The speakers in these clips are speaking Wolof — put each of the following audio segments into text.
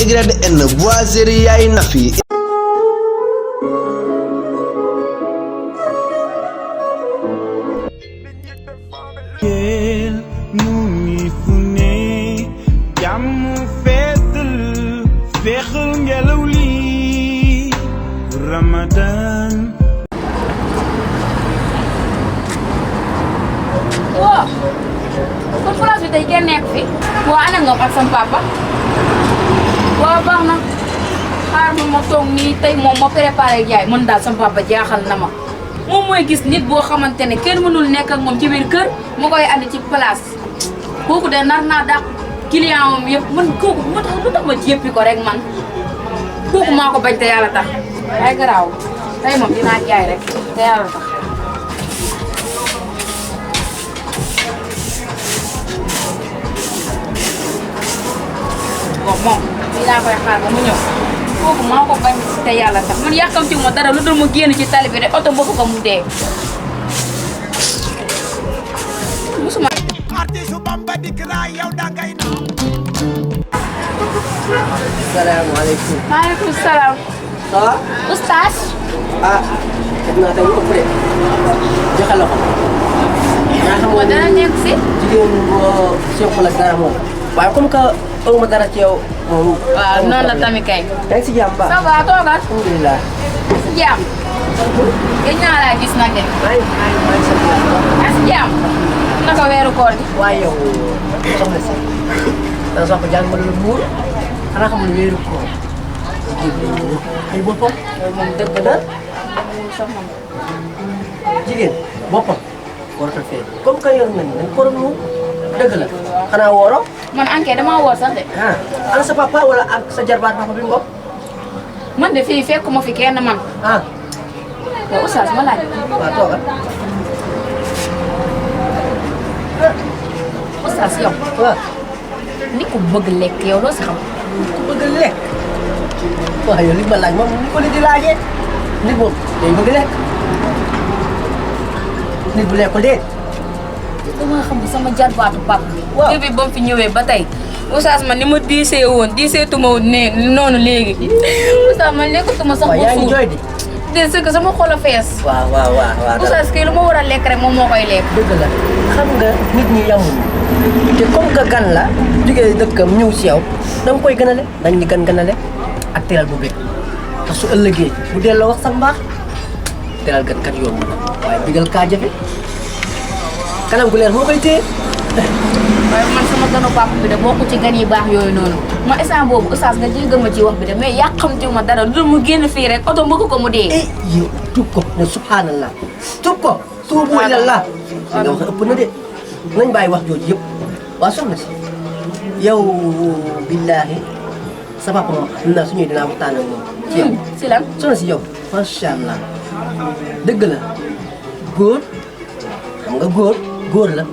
YN Boiserie Yaay Nafi. Ramadan. Wah, kon place bi tey kenn nekk fi. Waa ana nga ak sama papa. Waa baax na. Xaar ma toog nii tey moom ma préparé jaay man daal sama papa jaaxal na ma. Moom mooy gis nit boo xamante ne kenn mënul nekk ak moom ci biir kër mu koy andi ci place. Kooku de nar naa dàq client am yëpp man kooku moo tax lu tax ma jéppi ko rek man. Kooku maa ko bañ te yàlla tax. Ay garaaw tey moom dinaa jaay rek te yàlla tax. Bon moom dinaa koy xaar ba mu ñëw kooku maa ko bañ te yàlla tax man yàkkamti ma dara lu dul mu génn ci tali bi rek oto mbokk ko mu dee. musuma. Assalamualaikum. Waalaikumsalam. Ça va? Oustaz. Ah, def naa tey ëpp de joxe la ko. yaa xam nga dana nekk si. jigéen boo seqal ak dara moom. waaye comme que aw ma dara ci yow moom. waaw noonu la tamit kay. yaa ngi si jàmm ba. ça va toogal. alhamdulilah. si jàmm. gëj naa laa gis nag de. maa ngi sant yàlla. yaa si jàmm. naka weeru koor gi. waaye yow soxna si. dana soxla jàngal la buur. xanaa xamul weeru koor. ay boppam. loolu moom dëgg la. jigéen boppam. warut a fee comme que yor nañu dañ ko war a nuyu. dëgg la xanaa wooroo. man enquête damaa woor sax de. ah ana sa papa wala ak sa jarbaat papa bi mu bokk. man de fii fekkuma fi kenn man. ah yow Oustaz ma laaj. waaw toogal. Oustaz yow. waaw. ni ku bëgg lekk yow loo si xam. ku bëgg lekk. waaw yow li ma laaj moom ni ko li di laajee. nit moom day bëgg lekk. nit bu lekkul dee. dama xam sama jarbaatu papa. waaw depuis ba mu fi ñëwee ba tey. Oustaz man ni ma diisee woon diiseetuma woon ne noonu léegi. Oustaz man lekkatuma sax. waaw yaa ngi jooy di. c'est que sama xol a fees. waaw waaw waaw waaw. Oustaz kii lu ma war a lekk rek moom moo koy lekk. dëgg la xam nga nit ñi yamuñu te comme que gan la jógee dëkkam ñëw si yow da nga koy gënale dañ ñu gënale ak teral bu bëgg ndax su ëllëgee bu delloo wax sax mbaax teral gan kat yomb na waaye digal kaa jafe kanam gu leer moo koy téye. waaye man sama ganu papa bi de bokku ci gan yi baax yooyu noonu ma instant boobu Oustaz nga jéggal ma ci wax bi de mais yàqamti ma dara lu mu génn fii rek oto mbëgg ko mu dee. eh yow tuub ko ne subhanallah tuub ko tuubu ilallah li nga wax ëpp na de nañ bàyyi wax jooju yëpp waa soxna si yow billaahi sa papa moom xam naa su ñëwee dinaa waxtaan ak moom ci yow si lan. soxna si yow macha allah dëgg la góor xam nga góor la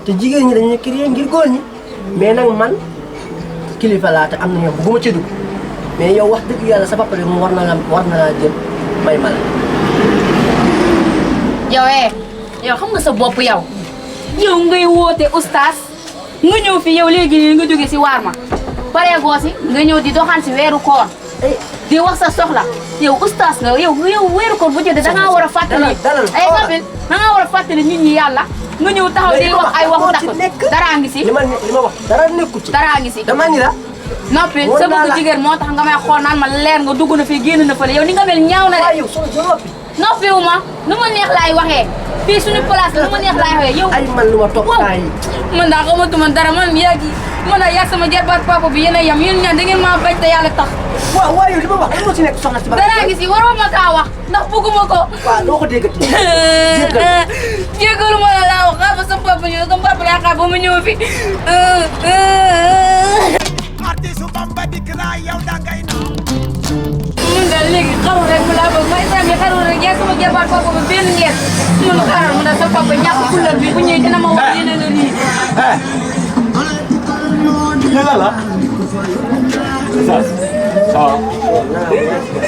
te jigéen ñi dañuy créer ngir góor ñi mais nag man kilifa laa te am na ñoom bëgguma ci dugg mais yow wax dëgg yàlla sa papa de moom war na la jël may ma la. yow yow xam nga sa bopp yow. yow ngay woote Oustaz nga ñëw fi yow léegi nii nga jóge si waar ma pareegoo si nga ñëw di doxaan si weeru koor di wax sa soxla yow Oustaz nga yow weeru koor bu jotee da ngaa war a fàttali ay ngapin da ngaa war a fàttali nit ñi yàlla nga ñëw taxaw di wax ay waxu takk daraa ngi si li ma wax dara nekku ci daraa ngi si dama ni la noppi sa bëgg jigéen moo tax nga may xool naan ma leer nga dugg na fii génn na fële yow ni nga mel ñaaw na de yow soo noppi noppiwu ma nu ma neex laay waxee fii suñu place la nu ma neex laay waxee yow ay man lu ma topp saa yi man daa xamatuma dara man yaa sama jarbaat papa bi yéen a yam yéen ñaan da ngeen maa bañ te yàlla tax waaw waaye li ma wax lan moo ci nekk soxna si daraa gis yi waroo ma kaa wax ndax bëgguma ko waaw doo ko déggati jéggalu ma la laa wax xaar ba sama papa ñëw sama papa laa xaar ba mu ñëw fi mun daal léegi xaru rek mu laa bëgg ma islam yi xaru rek yaa sama jarbaat papa bi benn ngeen mun xaaral mu daal sa papa ñàkk fulal bi bu ñëwee dina ma wax yeneen la nii Yàlla la. Oustaz. waaw.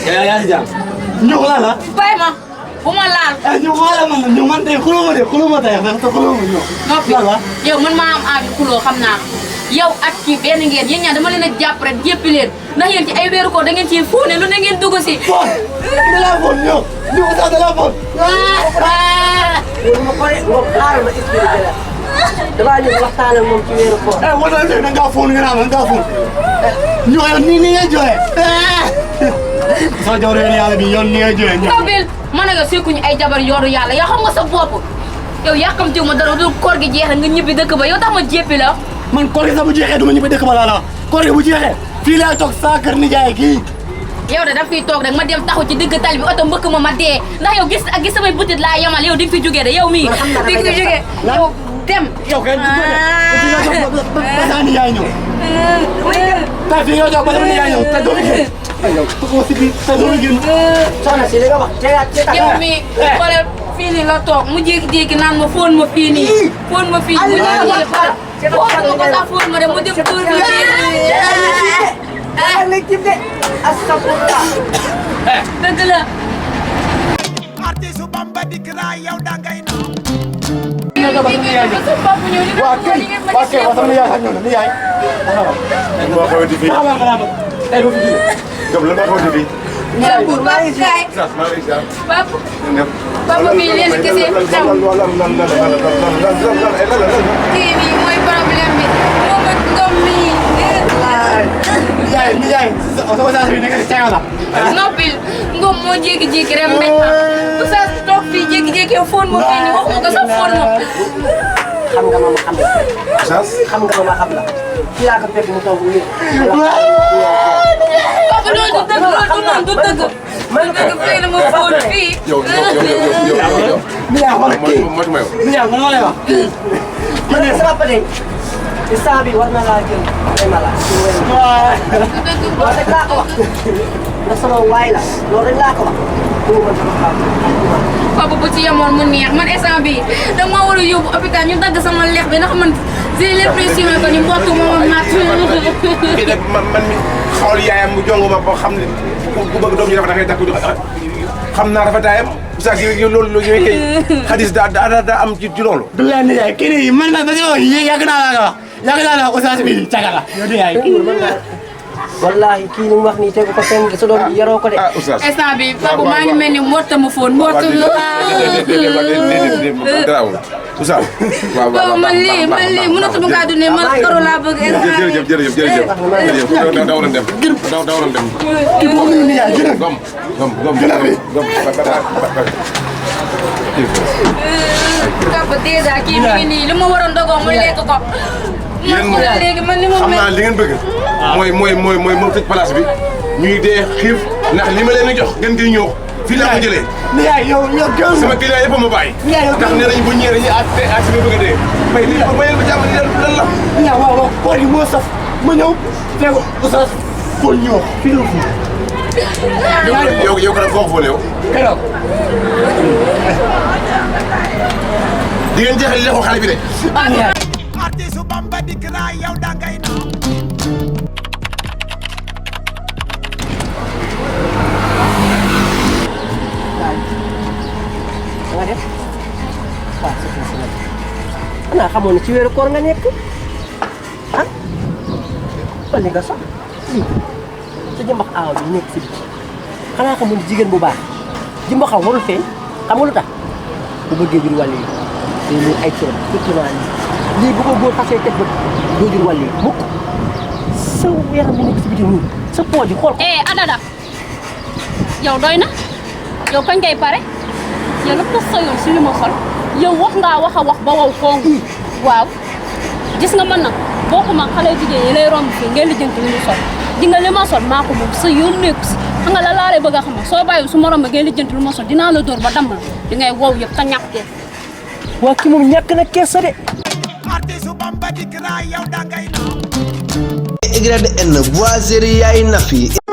yaa ngi si jàmm. Njox la la. bàyyi ma bu ma laal. ñu xoolal man ñu man tey xuloo ma tey ndax te xuloo ma ñëw. noppi yow man maa am aabi xuloo xam naa ko yow ak kii benn ngeen yéen ñaar dama leen a jàpp rek jéppi leen ndax yéen ci ay weeru ko da ngeen ciy fóone lu ne ngeen dugg si. bon da laa foon ñëw ñu ko sax da laa foon. ma pare moom xaaral ma expliqué la damaa ñëw waxtaan ak moom ci weeru koor. war naa da ngaa foon nga naan da ngaa foon ñoo yow nii ngay jooyee. soo jaww rek yàlla bi yoon nii ngay jooyee ñëw. Kabil man ak yow sekkuñu ay jabar yooru yàlla yow xam nga sa bopp yow yàkkamtiw ma dara du koor gi jeexee nga ñibbi dëkk ba yow tax ma jéppi la. man koor gi sax bu jeexee du ma ñibbi dëkk ba laa la koor gi bu jeexee fii laay toog saa kër nijaay kii. yow de daf fiy toog rek ma dem taxu ci digg tali bi oto mbëkk ma dee ndax yow gis samay butit laa yamal yow di nga fi jógee de yow mii. di nga fi jógee yow dem. yow kay ba saa nijaay ñëw. tey fii nga toog ba sama nijaay ñëw te doo fi génn. yow ko si biir te doo fi génn. soxna si li nga wax yow mii xoolal fii nii la toog mu jékki-jékki naan ma fóon ma fii nii fóon ma fii nii mu jékki-jékki fóon ma ko sax fóon ma de mu dem tuur bi dëgg la. artiste Bamba dikk naa yow da ngay naaw. waa kay waa sama nijaay sax ñëw na nijaay. moo xamante fii tey doo fi jógee. Diop lan moo xamante fii. Papa bi leen kese xam kii bi mooy problème bi moom ak ngom mi. nijaay sama saa bi nekk si caaga la. noppil ngom moo jékki-jékki rek mbéj ma bu saa toog fii jékki-jékki yow fóon ma fii nii wax ma ko sax fóon ma. xam nga ma xam la. xam nga ma xam la. kii laa ko fekk mu toog nii. papa loolu du dëgg loolu du noonu du dëgg. man dëgg fii la ma fóon fii. yow. nijaay xoolal kii matuma yow. nijaay man ma lay wax. man de sama pare instant bi war na laa jël ay malade. loolu rek laa ko wax. ndax sama waay la loolu rek laa ko wax. pour man sama xaar. papa bu ci yemoon mu neex man instant bii da nga maa war a yóbbu hôpital ñu dagg sama lex bi ndax man j'ai l'impression que ni mbottu ma ma mat. kii nag man mi xool yaayam mu jongo ma boo xam ne ku bëgg doom ji dafa da ngay takku xam naa rafetaayam oustaz yi loolu ñooy kay xadis daa am ci loolu. du leen nijaay kii nii man nag dañoo yàgg naa la wax yàgg naa la wax oustaz bi caga la yow nijaay kii wallahi kii ni mu wax nii tegu ko fenn sa doom yaroo ko de. ah oustaz instant bi papa maa ngi mel ni mbotta ma foon mbotta la. garaawul oustaz. waaw man lii mënatuma kaa dundee man karo laa bëgg instant bi. jërëjëf daw na dem daw na dem. kii boo xam ne nijaay jërëjëf. papa dèjà kii mi ngi nii li ma waroon dogoo muy lekk ko. yéen moom léegi man ni ma xam naa li ngeen bëgg. mooy tëj place bi ñuy dee xiif ndax li ma leen di jox ngeen di ñëw fii laa ko jëlee. nijaay yow gën sama client yëpp a ma bàyyi. ndax nee nañu bu ñëwee dañuy at si bëgg a dee. may lii ba yéen ba jàmm ni lan la. nijaay waaw koor gi moo saf ma ñëw fekk oustaz fóon ñëw fii la fóon. yow ko foo ko fóon yow. keroog. di ngeen jeexal li xale bi de. artiste Bamba dikk naa yow da ngay naaw. nga def waaw xanaa xamoon ne ci weeru koor nga nekk ah ba li nga sax lii sa jëmbax aaw bi nekk si biir xanaa xamoon ne jigéen bu baax jëmbaxam warul feeñ xam nga lu tax bu bëggee jur wàll yi day ñëw ay cëram surtout lii bu ko góor xasee teg ba doo jur wàll yi mukk sa yaram bi nekk si biir nii sa pooj yi xool ko. Adada yow doy na yow kañ ngay pare yow la tos sa yoon si li ma sol yow wax ngaa wax a wax ba wow kongu waaw gis nga man nag bokkuma xale jigéen yi lay romb fii ngeen lijjanti lu ñu sol di nga li ma sol maa ko moom sa yoon nekku si xam nga la laa bëgg a xam soo bàyyi su morom ba ngeen lijjanti lu ma sol dinaa la dóor ba damm la di ngay wow yëpp ta ñàkk kees. waa kii moom ñàkk na kees sa de. artiste Bamba dikk naa yow da ngay naaw. Y N Boiserie yaay Nafi